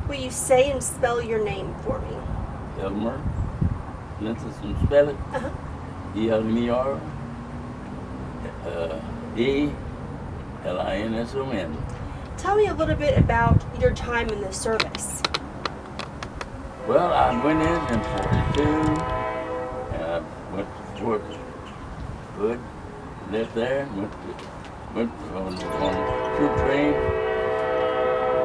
Will you say and spell your name for me? Elmer. Let's spell it. Uh-huh. E-L-M-E-R. E-L-I-N-S-O-N. Tell me a little bit about your time in the service. Well, I went in 42, and I went to Fort Hood, lived there, went on troop train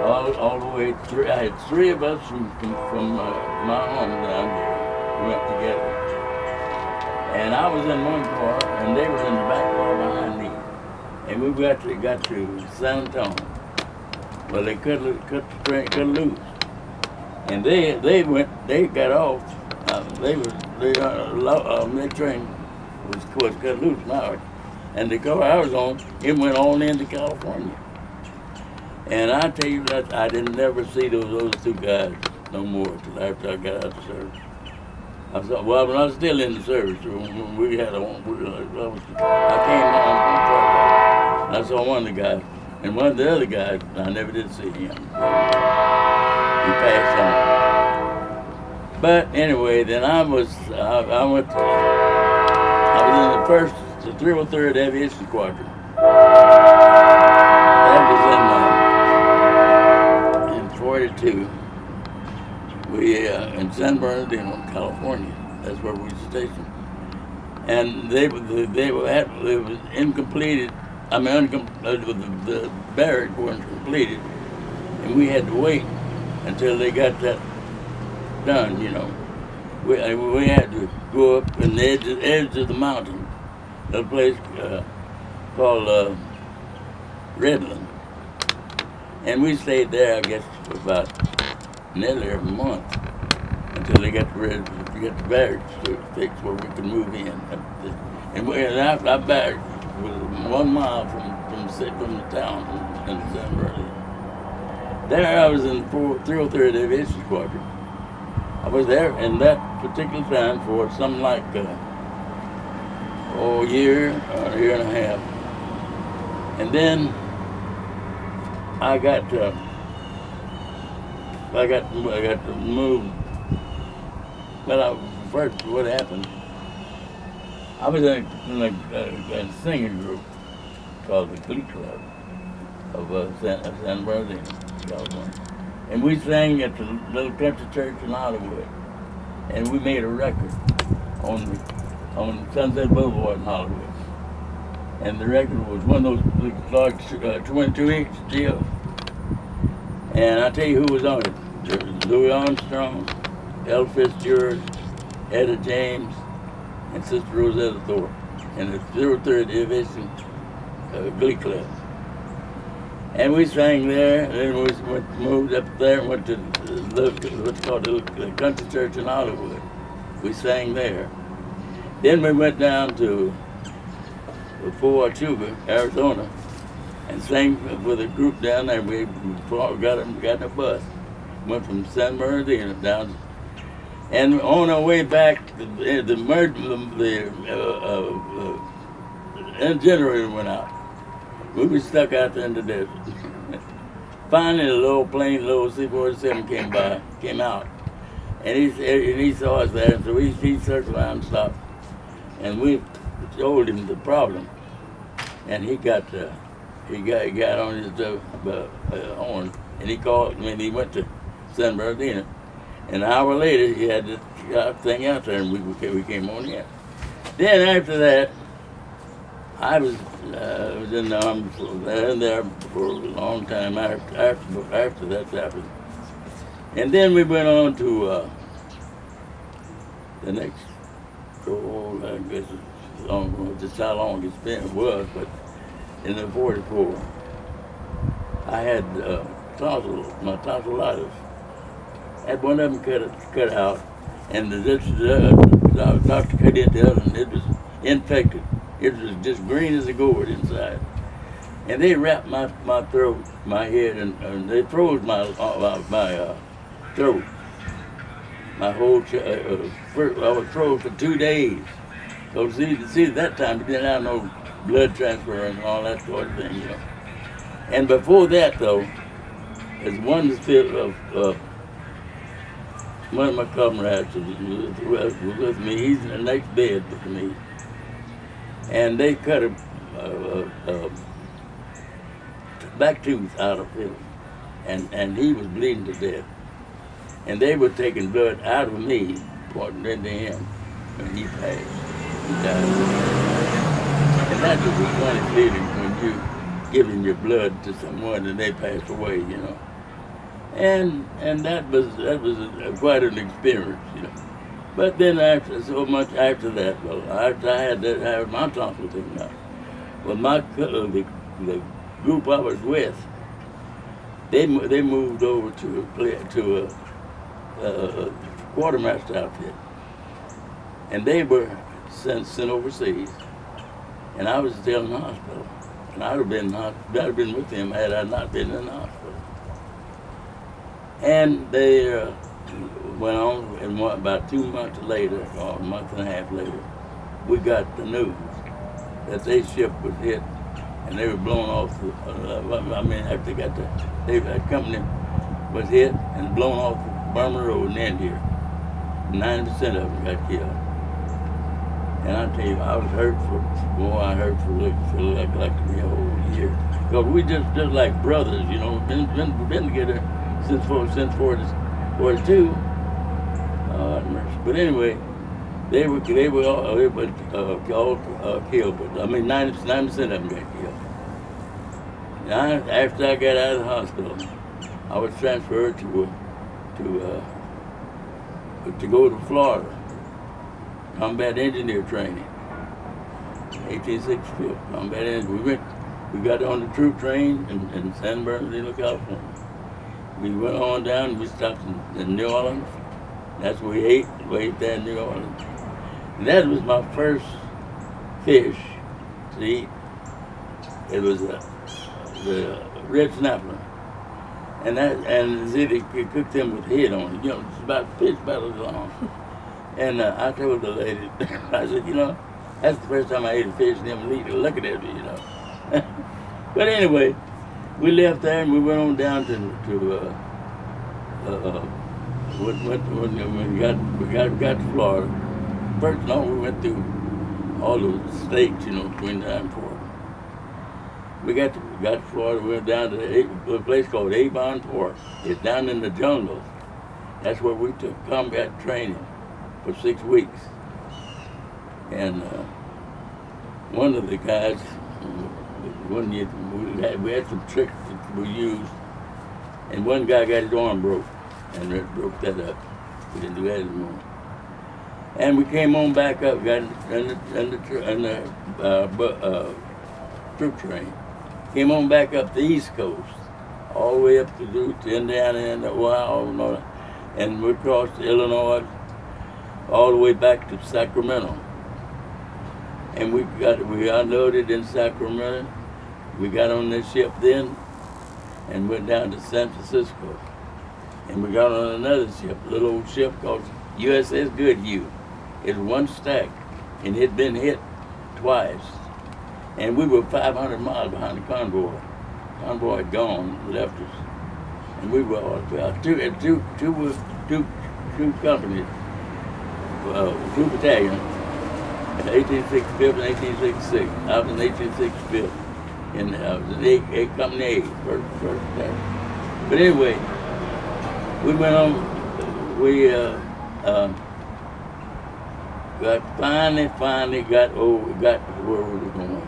all the way through. I had three of us from my home down here. We went together. And I was in one car, and they were in the back car behind me. And we got to San Antonio. Well, they cut the train, cut loose. And they got off. That train was cut loose now. And the car I was on, it went on into California. And I tell you that I didn't never see those two guys no more till after I got out of the service. I thought, well, when I was still in the service, we had I came on and I saw one of the guys, and one of the other guys, I never did see him. He passed on. But anyway, then I was in the 303rd Aviation Squadron. That was in 42. We in San Bernardino, California. That's where we were stationed. And it was incompleted. I mean, the barracks weren't completed, and we had to wait until they got that done. You know, we had to go up in the edge of the mountain, a place called Redland, and we stayed there, I guess, for about nearly a month until they got ready to get the barracks fixed where we could move in. And our barracks was 1 mile from the town in San Bernardino. There I was in the 303rd Aviation Squadron. I was there in that particular time for something like a year or a year and a half. And then I got moved. Well, first, what happened? I was in a singing group called the Glee Club of San Bernardino, California, and we sang at the little country church in Hollywood, and we made a record on Sunset Boulevard in Hollywood, and the record was one of those large 22-inch deals. And I tell you who was on it. There was Louis Armstrong, Ella Fitzgerald, Etta James, and Sister Rosetta Thorpe, and the 03rd Aviation Glee Club. And we sang there, and then we moved up there and went to what's called the country church in Hollywood. We sang there. Then we went down to Fort Huachuca, Arizona, and sang with a group down there. We got in a bus, went from San Bernardino down, and on our way back, the generator went out. We were stuck out there in the desert. Finally, a little C-47 came out, and he saw us there, so he circled around and stopped, and we told him the problem, and he got on his horn, and he called me, and he went to San Bernardino. And an hour later, he had this thing out there, and we came on in. Then after that, I was in the Army there for a long time after that happened. And then we went on to the next, I guess it's long, just how long it was, but in the 44, I had my tonsillitis. I had one of them cut out, and the doctor cut it out, and it was infected. It was just green as a gourd inside. And they wrapped my throat, my head, and they froze my throat. My whole I was froze for 2 days. So see, at that time, we didn't have no blood transfer and all that sort of thing, you know. And before that, though, there's one one of my comrades was with me. He's in the next bed with me, and they cut a back tooth out of him, and he was bleeding to death. And they were taking blood out of me, pouring it into him, when he passed. He died. And that was a funny feeling when you giving your blood to someone and they pass away, you know. And that was quite an experience, you know. But then so much after that, well, after I had my tonsils taken out, well, the group I was with, they moved over to a quartermaster outfit, and they were sent overseas, and I was still in the hospital, and I'd have been with them had I not been in the hospital. And they went on, and about 2 months later, or a month and a half later, we got the news that their ship was hit, and they were blown off. After they got that company was hit and blown off Burma Road in India. 90% of them got killed. And I tell you, I was hurt for like the whole year. Because we just like brothers, you know, been together since 42. But anyway, they were all killed. But I mean, 90% of them got killed. Now, after I got out of the hospital, I was transferred to go to Florida, combat engineer training. 1865 combat engineer. We got on the troop train in San Bernardino, California. We went on down and we stopped in New Orleans. That's where we ate. We ate there in New Orleans. And that was my first fish to eat. It was the red snapper. And they cooked them with head on it. You know, it's fish about as long. And I told the lady, I said, you know, that's the first time I ate a fish and them looking at me, you know. But anyway, we left there and we went on down when we got to Florida. First, no, we went through all the states, you know, between there and Florida. We got to Florida. We went down to a place called Avon Port. It's down in the jungle. That's where we took combat training for 6 weeks. And one of the guys, we had some tricks that we used, and one guy got his arm broke, and it broke that up. We didn't do that anymore. And we came on back up, got in the troop train. Came on back up the East Coast, all the way up to Indiana and Ohio, and we crossed Illinois, all the way back to Sacramento. And we unloaded in Sacramento. We got on this ship then and went down to San Francisco. And we got on another ship, a little old ship called USS Goodhue. It was one stack, and it had been hit twice. And we were 500 miles behind the convoy. The convoy had gone, left us. And we were two companies, two battalions, 1865 and 1866. I was in 1865, and I was in A Company A, first battalion. But anyway, we went on, we finally got to where we were going.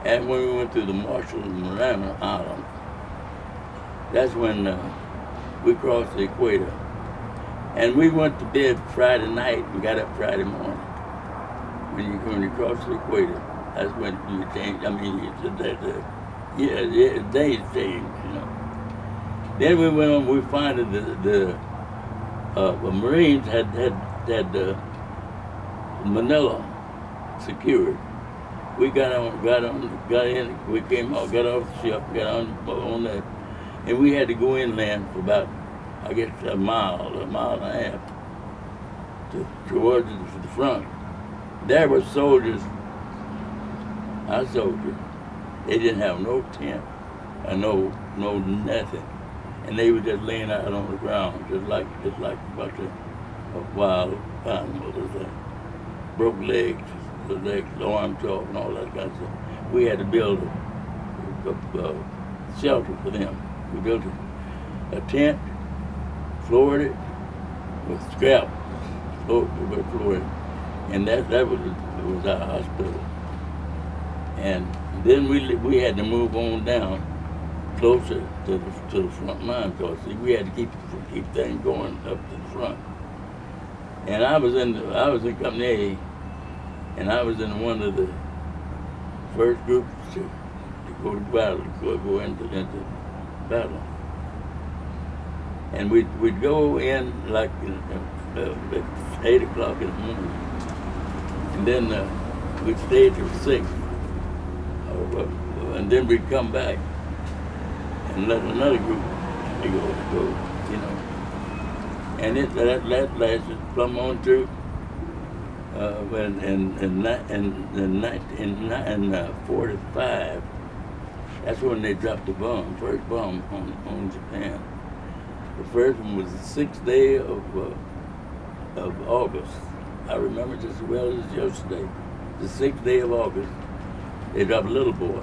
And when we went through the Marshall and Marana Islands, that's when we crossed the equator. And we went to bed Friday night and got up Friday morning. When you cross the equator, that's when you change. I mean, the days change, you know. Then we went on. We found that the Marines had Manila secured. We got in. We came out, got off the ship, got on that, and we had to go inland for about, I guess, a mile and a half towards the front. There were soldiers, our soldiers. They didn't have no tent, or no nothing. and they were just laying out on the ground, just like a bunch of wild animals. Broke legs, the legs, the arms off, and all that kind of stuff. We had to build a shelter for them. We built a tent, floored it with scrap, floored it, and that was our hospital. And then we had to move on down closer to the front line, because we had to keep things going up to the front. And I was in Company A, and I was in one of the first groups to go to battle, go into battle. And we'd go in like at 8 o'clock in the morning, and then we'd stay till 6, and then we'd come back and let another group go, you know. And that lasted plumb on through. In 45, that's when they dropped the bomb, first bomb on Japan. The first one was the 6th day of August. I remember just as well as yesterday. The 6th day of August, they dropped a little boy.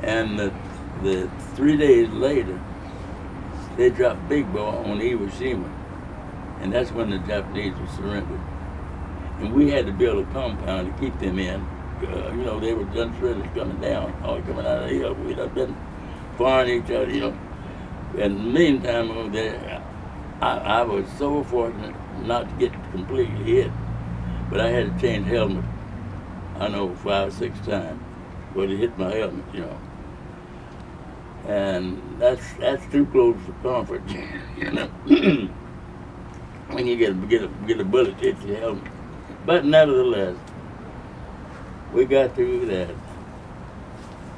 And the 3 days later, they dropped Big Boy on Hiroshima, and that's when the Japanese were surrendered. And we had to build a compound to keep them in. You know, they were done really coming down, all coming out of the hill. We'd have been firing each other, you know. And in the meantime over there, I was so fortunate not to get completely hit, but I had to change helmet, I know, 5 or 6 times, but it hit my helmet, you know. And that's too close for comfort, you know. When you get a bullet hit your helmet. But nevertheless, we got through that,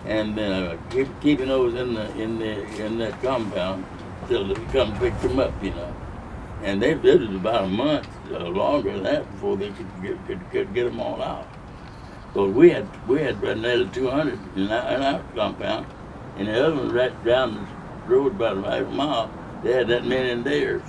and then keeping those in that compound till they come pick them up, you know. And this was about a month longer than that before they could get them all out. So we had nearly 200 in our compound. And the other one right down the road about a half a mile, they had that many in theirs.